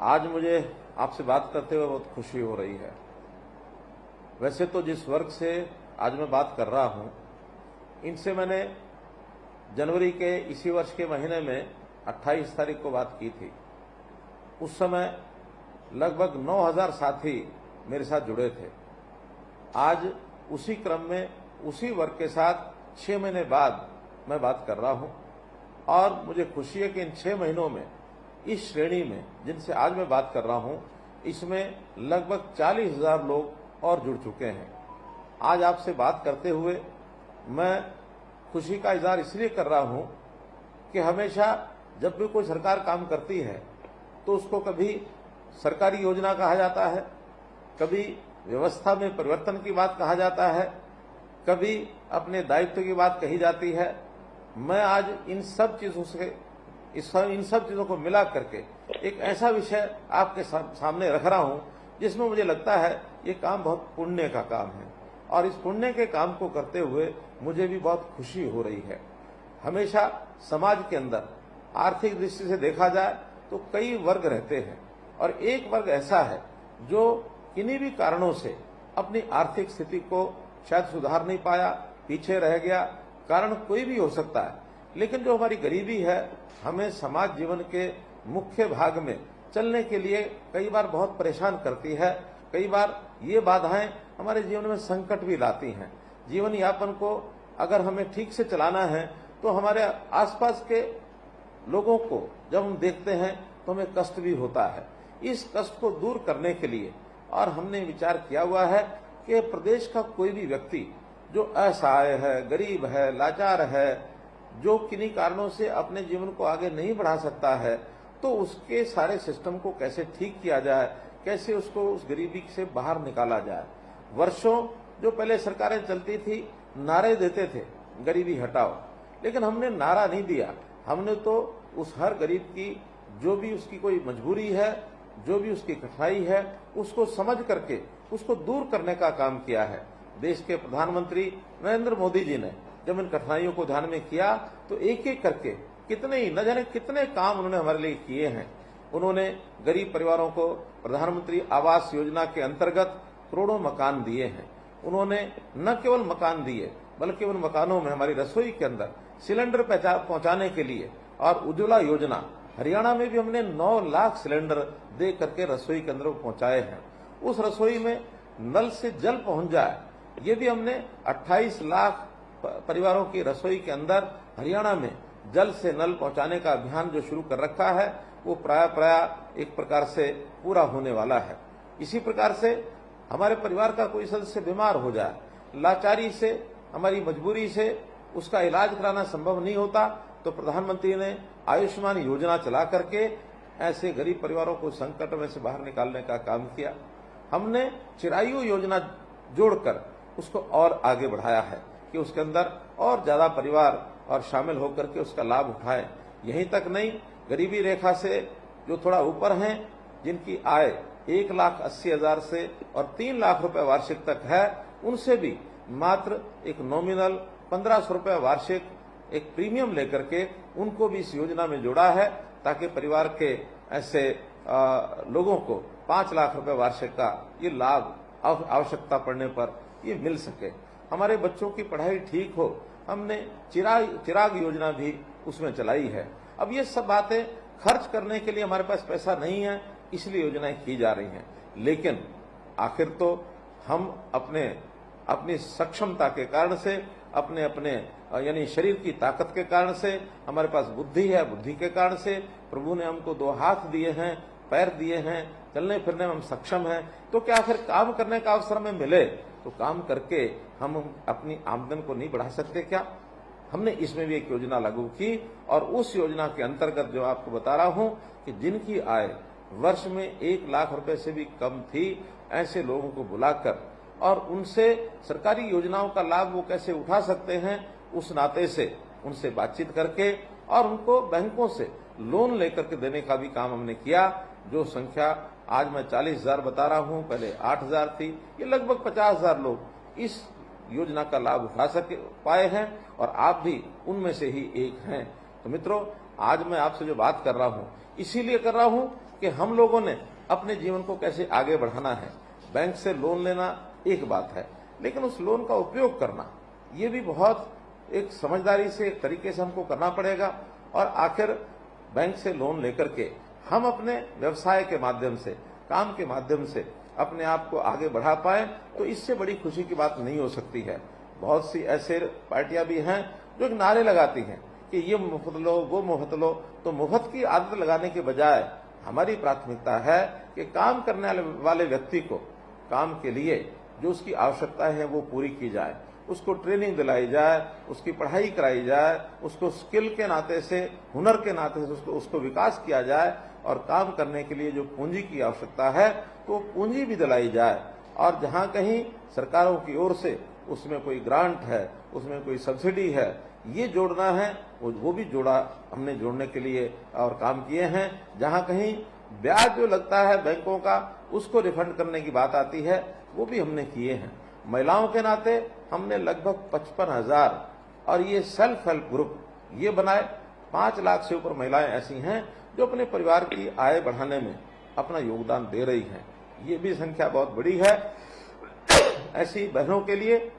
आज मुझे आपसे बात करते हुए बहुत खुशी हो रही है। वैसे तो जिस वर्ग से आज मैं बात कर रहा हूं, इनसे मैंने जनवरी के इसी वर्ष के महीने में 28 तारीख को बात की थी। उस समय लगभग 9000 साथी मेरे साथ जुड़े थे। आज उसी क्रम में उसी वर्ग के साथ 6 महीने बाद मैं बात कर रहा हूं और मुझे खुशी है कि इन 6 महीनों में इस श्रेणी में जिनसे आज मैं बात कर रहा हूं, इसमें लगभग 40,000 लोग और जुड़ चुके हैं। आज आपसे बात करते हुए मैं खुशी का इजहार इसलिए कर रहा हूं कि हमेशा जब भी कोई सरकार काम करती है तो उसको कभी सरकारी योजना कहा जाता है, कभी व्यवस्था में परिवर्तन की बात कहा जाता है, कभी अपने दायित्व की बात कही जाती है। मैं आज इन सब चीजों को मिला करके एक ऐसा विषय आपके सामने रख रहा हूं जिसमें मुझे लगता है ये काम बहुत पुण्य का काम है और इस पुण्य के काम को करते हुए मुझे भी बहुत खुशी हो रही है। हमेशा समाज के अंदर आर्थिक दृष्टि से देखा जाए तो कई वर्ग रहते हैं और एक वर्ग ऐसा है जो किन्हीं भी कारणों से अपनी आर्थिक स्थिति को शायद सुधार नहीं पाया, पीछे रह गया। कारण कोई भी हो सकता है, लेकिन जो हमारी गरीबी है हमें समाज जीवन के मुख्य भाग में चलने के लिए कई बार बहुत परेशान करती है। कई बार ये बाधाएं हमारे जीवन में संकट भी लाती हैं। जीवन यापन को अगर हमें ठीक से चलाना है तो हमारे आसपास के लोगों को जब हम देखते हैं तो हमें कष्ट भी होता है। इस कष्ट को दूर करने के लिए और हमने विचार किया हुआ है कि प्रदेश का कोई भी व्यक्ति जो असहाय है, गरीब है, लाचार है, जो किन्हीं कारणों से अपने जीवन को आगे नहीं बढ़ा सकता है, तो उसके सारे सिस्टम को कैसे ठीक किया जाए, कैसे उसको उस गरीबी से बाहर निकाला जाए। वर्षों जो पहले सरकारें चलती थी नारे देते थे गरीबी हटाओ, लेकिन हमने नारा नहीं दिया। हमने तो उस हर गरीब की जो भी उसकी कोई मजबूरी है, जो भी उसकी कठिनाई है, उसको समझ करके उसको दूर करने का काम किया है। देश के प्रधानमंत्री नरेंद्र मोदी जी ने जब इन कठिनाइयों को ध्यान में किया तो एक एक करके न जाने कितने काम उन्होंने हमारे लिए किए हैं। उन्होंने गरीब परिवारों को प्रधानमंत्री आवास योजना के अंतर्गत करोड़ों मकान दिए हैं। उन्होंने न केवल मकान दिए बल्कि उन मकानों में हमारी रसोई के अंदर सिलेंडर पहुंचाने के लिए और उज्ज्वला योजना हरियाणा में भी हमने 9 लाख सिलेंडर दे करके रसोई के अंदर पहुंचाए हैं। उस रसोई में नल से जल पहुंच जाए, ये भी हमने 28 लाख परिवारों की रसोई के अंदर हरियाणा में जल से नल पहुंचाने का अभियान जो शुरू कर रखा है वो प्राय एक प्रकार से पूरा होने वाला है। इसी प्रकार से हमारे परिवार का कोई सदस्य बीमार हो जाए, लाचारी से, हमारी मजबूरी से उसका इलाज कराना संभव नहीं होता, तो प्रधानमंत्री ने आयुष्मान योजना चला करके ऐसे गरीब परिवारों को संकट में से बाहर निकालने का काम किया। हमने चिरायु योजना जोड़कर उसको और आगे बढ़ाया है कि उसके अंदर और ज्यादा परिवार और शामिल होकर के उसका लाभ उठाएं। यहीं तक नहीं, गरीबी रेखा से जो थोड़ा ऊपर हैं, जिनकी आय 1,80,000 से और 3 लाख रुपए वार्षिक तक है, उनसे भी मात्र एक नॉमिनल 1500 रुपए वार्षिक एक प्रीमियम लेकर के उनको भी इस योजना में जोड़ा है, ताकि परिवार के ऐसे लोगों को 5 लाख रुपए वार्षिक का ये लाभ आवश्यकता पड़ने पर ये मिल सके। हमारे बच्चों की पढ़ाई ठीक हो, हमने चिराग योजना भी उसमें चलाई है। अब ये सब बातें खर्च करने के लिए हमारे पास पैसा नहीं है, इसलिए योजनाएं की जा रही हैं। लेकिन आखिर तो हम अपनी सक्षमता के कारण से, अपने यानी शरीर की ताकत के कारण से, हमारे पास बुद्धि है, बुद्धि के कारण से प्रभु ने हमको 2 हाथ दिए हैं, पैर दिए हैं, चलने फिरने में हम सक्षम हैं, तो क्या आखिर काम करने का अवसर हमें मिले तो काम करके हम अपनी आमदन को नहीं बढ़ा सकते क्या? हमने इसमें भी एक योजना लागू की और उस योजना के अंतर्गत जो आपको बता रहा हूं कि जिनकी आय वर्ष में 1 लाख रुपए से भी कम थी, ऐसे लोगों को बुलाकर और उनसे सरकारी योजनाओं का लाभ वो कैसे उठा सकते हैं, उस नाते से उनसे बातचीत करके और उनको बैंकों से लोन लेकर के देने का भी काम हमने किया। जो संख्या आज मैं 40,000 बता रहा हूं, पहले 8,000 थी, ये लगभग 50,000 लोग इस योजना का लाभ उठा पाए हैं और आप भी उनमें से ही एक हैं। तो मित्रों, आज मैं आपसे जो बात कर रहा हूं इसीलिए कर रहा हूं कि हम लोगों ने अपने जीवन को कैसे आगे बढ़ाना है। बैंक से लोन लेना एक बात है, लेकिन उस लोन का उपयोग करना ये भी बहुत एक समझदारी से, एक तरीके से हमको करना पड़ेगा। और आखिर बैंक से लोन लेकर के हम अपने व्यवसाय के माध्यम से, काम के माध्यम से अपने आप को आगे बढ़ा पाए, तो इससे बड़ी खुशी की बात नहीं हो सकती है। बहुत सी ऐसे पार्टियां भी हैं जो एक नारे लगाती हैं कि ये मुफ्त लो, वो मुफ्त लो। तो मुफ्त की आदत लगाने के बजाय हमारी प्राथमिकता है कि काम करने वाले व्यक्ति को काम के लिए जो उसकी आवश्यकता है वो पूरी की जाए, उसको ट्रेनिंग दिलाई जाए, उसकी पढ़ाई कराई जाए, उसको स्किल के नाते से, हुनर के नाते से उसको विकास किया जाए, और काम करने के लिए जो पूंजी की आवश्यकता है तो पूंजी भी दिलाई जाए। और जहां कहीं सरकारों की ओर से उसमें कोई ग्रांट है, उसमें कोई सब्सिडी है, ये जोड़ना है, वो भी हमने जोड़ने के लिए और काम किए हैं। जहां कहीं ब्याज जो लगता है बैंकों का, उसको रिफंड करने की बात आती है, वो भी हमने किए हैं। महिलाओं के नाते हमने लगभग 55,000 और ये सेल्फ हेल्प ग्रुप ये बनाए। 5 लाख से ऊपर महिलाएं ऐसी हैं जो अपने परिवार की आय बढ़ाने में अपना योगदान दे रही हैं। ये भी संख्या बहुत बड़ी है। ऐसी बहनों के लिए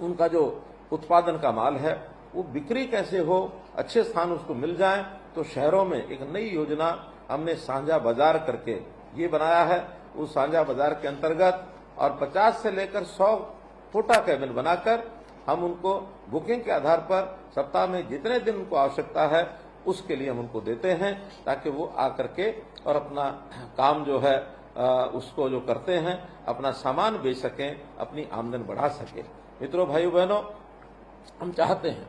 उनका जो उत्पादन का माल है वो बिक्री कैसे हो, अच्छे स्थान उसको मिल जाए, तो शहरों में एक नई योजना हमने साझा बाजार करके ये बनाया है। उस साझा बाजार के अंतर्गत और 50 से लेकर 100 छोटा कैबिन बनाकर हम उनको बुकिंग के आधार पर सप्ताह में जितने दिन उनको आवश्यकता है उसके लिए हम उनको देते हैं, ताकि वो आकर के और अपना काम जो है उसको जो करते हैं, अपना सामान बेच सकें, अपनी आमदन बढ़ा सकें। मित्रों, भाइयों बहनों, हम चाहते हैं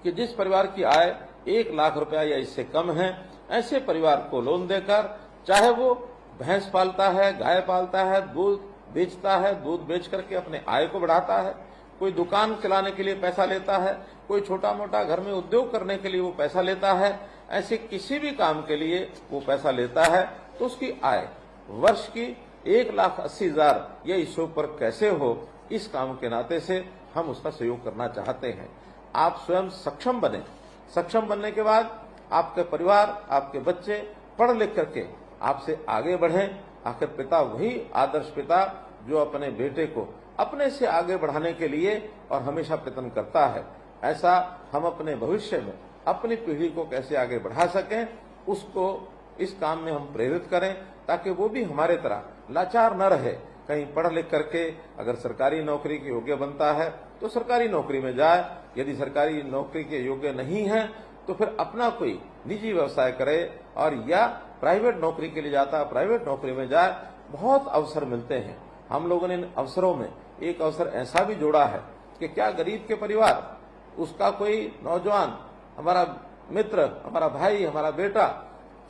कि जिस परिवार की आय 1 लाख रुपया या इससे कम है, ऐसे परिवार को लोन देकर, चाहे वो भैंस पालता है, गाय पालता है, दूध बेचता है, दूध बेच करके अपने आय को बढ़ाता है, कोई दुकान चलाने के लिए पैसा लेता है, कोई छोटा मोटा घर में उद्योग करने के लिए वो पैसा लेता है, ऐसे किसी भी काम के लिए वो पैसा लेता है, तो उसकी आय वर्ष की 1,80,000 या इससे ऊपर कैसे हो, इस काम के नाते से हम उसका सहयोग करना चाहते हैं। आप स्वयं सक्षम बने। सक्षम बनने के बाद आपके परिवार, आपके बच्चे पढ़ लिख करके आपसे आगे बढ़ें। आखिर पिता वही आदर्श पिता जो अपने बेटे को अपने से आगे बढ़ाने के लिए और हमेशा प्रयत्न करता है। ऐसा हम अपने भविष्य में अपनी पीढ़ी को कैसे आगे बढ़ा सकें, उसको इस काम में हम प्रेरित करें, ताकि वो भी हमारे तरह लाचार न रहे। कहीं पढ़ लिख करके अगर सरकारी नौकरी के योग्य बनता है तो सरकारी नौकरी में जाए, यदि सरकारी नौकरी के योग्य नहीं है तो फिर अपना कोई निजी व्यवसाय करे, और या प्राइवेट नौकरी के लिए जाता है, प्राइवेट नौकरी में जाए। बहुत अवसर मिलते हैं। हम लोगों ने इन अवसरों में एक अवसर ऐसा भी जोड़ा है कि क्या गरीब के परिवार, उसका कोई नौजवान, हमारा मित्र, हमारा भाई, हमारा बेटा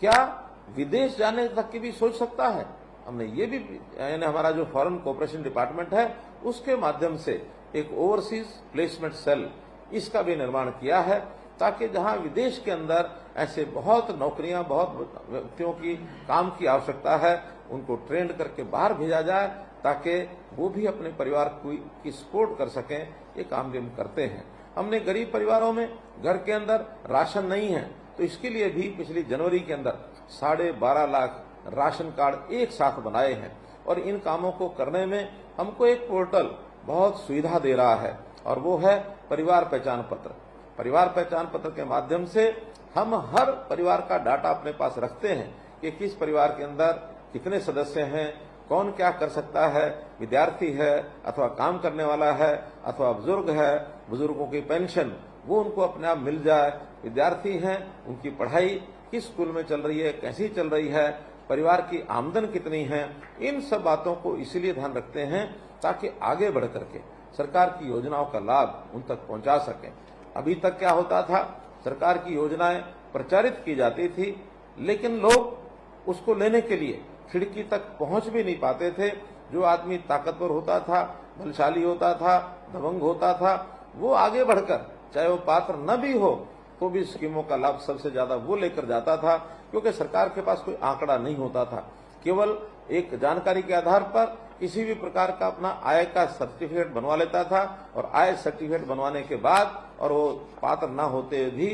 क्या विदेश जाने तक की भी सोच सकता है? हमने ये भी, यानी हमारा जो फॉरेन कोऑपरेशन डिपार्टमेंट है उसके माध्यम से एक ओवरसीज प्लेसमेंट सेल, इसका भी निर्माण किया है, ताकि जहां विदेश के अंदर ऐसे बहुत नौकरियां, बहुत व्यक्तियों की काम की आवश्यकता है, उनको ट्रेंड करके बाहर भेजा जाए, ताकि वो भी अपने परिवार की सपोर्ट कर सकें। ये काम भी हम करते हैं। हमने गरीब परिवारों में घर के अंदर राशन नहीं है, तो इसके लिए भी पिछली जनवरी के अंदर 12.5 लाख राशन कार्ड एक साथ बनाए हैं। और इन कामों को करने में हमको एक पोर्टल बहुत सुविधा दे रहा है, और वो है परिवार पहचान पत्र। परिवार पहचान पत्र के माध्यम से हम हर परिवार का डाटा अपने पास रखते हैं कि किस परिवार के अंदर कितने सदस्य हैं, कौन क्या कर सकता है, विद्यार्थी है अथवा काम करने वाला है अथवा बुजुर्ग है, बुजुर्गों की पेंशन वो उनको अपने आप मिल जाए, विद्यार्थी हैं उनकी पढ़ाई किस स्कूल में चल रही है, कैसी चल रही है, परिवार की आमदन कितनी है। इन सब बातों को इसीलिए ध्यान रखते हैं ताकि आगे बढ़ करके सरकार की योजनाओं का लाभ उन तक पहुंचा सकें। अभी तक क्या होता था, सरकार की योजनाएं प्रचारित की जाती थी, लेकिन लोग उसको लेने के लिए खिड़की तक पहुंच भी नहीं पाते थे। जो आदमी ताकतवर होता था, बलशाली होता था, दबंग होता था, वो आगे बढ़कर, चाहे वो पात्र न भी हो, तो भी स्कीमों का लाभ सबसे ज्यादा वो लेकर जाता था, क्योंकि सरकार के पास कोई आंकड़ा नहीं होता था। केवल एक जानकारी के आधार पर किसी भी प्रकार का अपना आय का सर्टिफिकेट बनवा लेता था, और आय सर्टिफिकेट बनवाने के बाद और वो पात्र न होते भी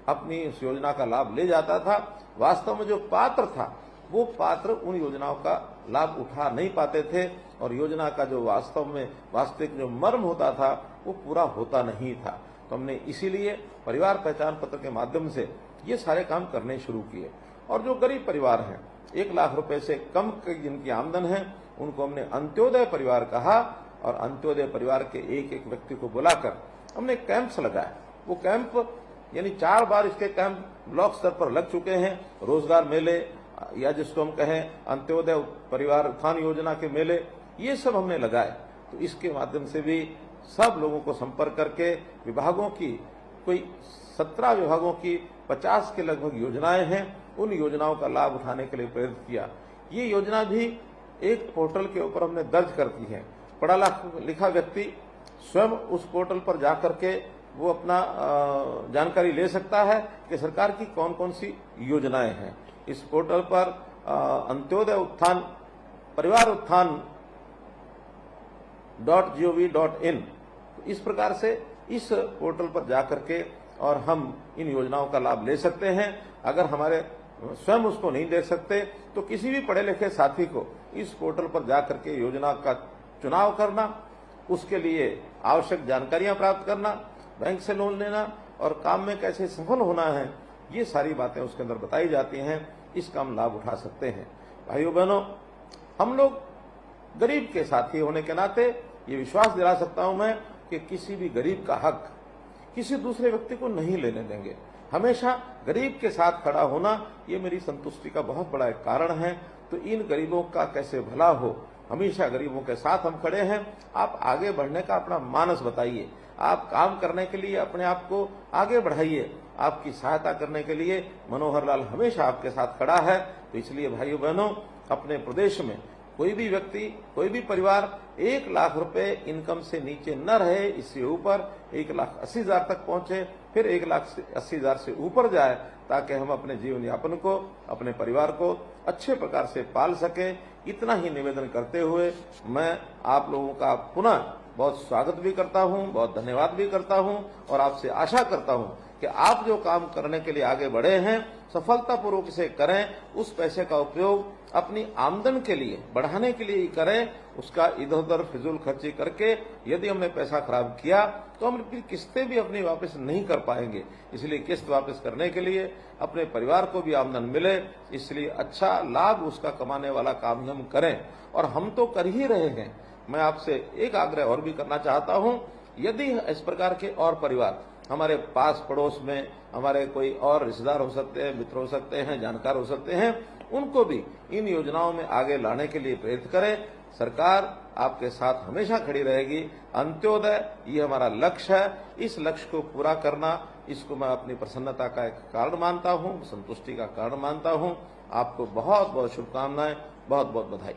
अपनी इस योजना का लाभ ले जाता था। वास्तव में जो पात्र था वो पात्र उन योजनाओं का लाभ उठा नहीं पाते थे और योजना का जो वास्तव में वास्तविक जो मर्म होता था वो पूरा होता नहीं था। तो हमने इसीलिए परिवार पहचान पत्र के माध्यम से ये सारे काम करने शुरू किए। और जो गरीब परिवार हैं, 1 लाख रुपए से कम की जिनकी आमदन है, उनको हमने अंत्योदय परिवार कहा और अंत्योदय परिवार के एक एक व्यक्ति को बुलाकर हमने कैंप्स लगाए। वो कैंप यानी 4 बार इसके कैंप ब्लॉक स्तर पर लग चुके हैं। रोजगार मेले या जिसको हम कहें अंत्योदय परिवार उत्थान योजना के मेले, ये सब हमने लगाए। तो इसके माध्यम से भी सब लोगों को संपर्क करके विभागों की कोई 17 विभागों की 50 के लगभग योजनाएं हैं, उन योजनाओं का लाभ उठाने के लिए प्रेरित किया। ये योजना भी एक पोर्टल के ऊपर हमने दर्ज कर दी है। पढ़ा लिखा व्यक्ति स्वयं उस पोर्टल पर जाकर के वो अपना जानकारी ले सकता है कि सरकार की कौन कौन सी योजनाएं हैं। इस पोर्टल पर अंत्योदय उत्थान परिवार उत्थान .gov.in, तो इस प्रकार से इस पोर्टल पर जाकर के और हम इन योजनाओं का लाभ ले सकते हैं। अगर हमारे स्वयं उसको नहीं देख सकते तो किसी भी पढ़े लिखे साथी को इस पोर्टल पर जाकर के योजना का चुनाव करना, उसके लिए आवश्यक जानकारियां प्राप्त करना, बैंक से लोन लेना और काम में कैसे सफल होना है, ये सारी बातें उसके अंदर बताई जाती हैं। इसका हम लाभ उठा सकते हैं। भाइयों बहनों, हम लोग गरीब के साथी होने के नाते ये विश्वास दिला सकता हूं मैं कि किसी भी गरीब का हक किसी दूसरे व्यक्ति को नहीं लेने देंगे। हमेशा गरीब के साथ खड़ा होना ये मेरी संतुष्टि का बहुत बड़ा एक कारण है। तो इन गरीबों का कैसे भला हो, हमेशा गरीबों के साथ हम खड़े हैं। आप आगे बढ़ने का अपना मानस बताइए, आप काम करने के लिए अपने आप को आगे बढ़ाइए। आपकी सहायता करने के लिए मनोहर लाल हमेशा आपके साथ खड़ा है। तो इसलिए भाइयों बहनों, अपने प्रदेश में कोई भी व्यक्ति, कोई भी परिवार 1 लाख रुपए इनकम से नीचे न रहे, इससे ऊपर 1,80,000 तक पहुंचे, फिर 1,80,000 से ऊपर जाए, ताकि हम अपने जीवन यापन को, अपने परिवार को अच्छे प्रकार से पाल सके। इतना ही निवेदन करते हुए मैं आप लोगों का पुनः बहुत स्वागत भी करता हूं, बहुत धन्यवाद भी करता हूं और आपसे आशा करता हूं कि आप जो काम करने के लिए आगे बढ़े हैं सफलतापूर्वक से करें। उस पैसे का उपयोग अपनी आमदन के लिए बढ़ाने के लिए ही करें। उसका इधर उधर फिजूल खर्ची करके यदि हमने पैसा खराब किया तो हम फिर किस्तें भी अपनी वापस नहीं कर पाएंगे। इसलिए किस्त वापस करने के लिए अपने परिवार को भी आमदन मिले, इसलिए अच्छा लाभ उसका कमाने वाला काम ही हम करें। और हम तो कर ही रहे हैं। मैं आपसे एक आग्रह और भी करना चाहता हूं, यदि इस प्रकार के और परिवार हमारे पास पड़ोस में, हमारे कोई और रिश्तेदार हो सकते हैं, मित्र हो सकते हैं, जानकार हो सकते हैं, उनको भी इन योजनाओं में आगे लाने के लिए प्रेरित करें। सरकार आपके साथ हमेशा खड़ी रहेगी। अंत्योदय ये हमारा लक्ष्य है। इस लक्ष्य को पूरा करना, इसको मैं अपनी प्रसन्नता का एक कारण मानता हूं, संतुष्टि का कारण मानता हूं। आपको बहुत बहुत शुभकामनाएं, बहुत बहुत बधाई।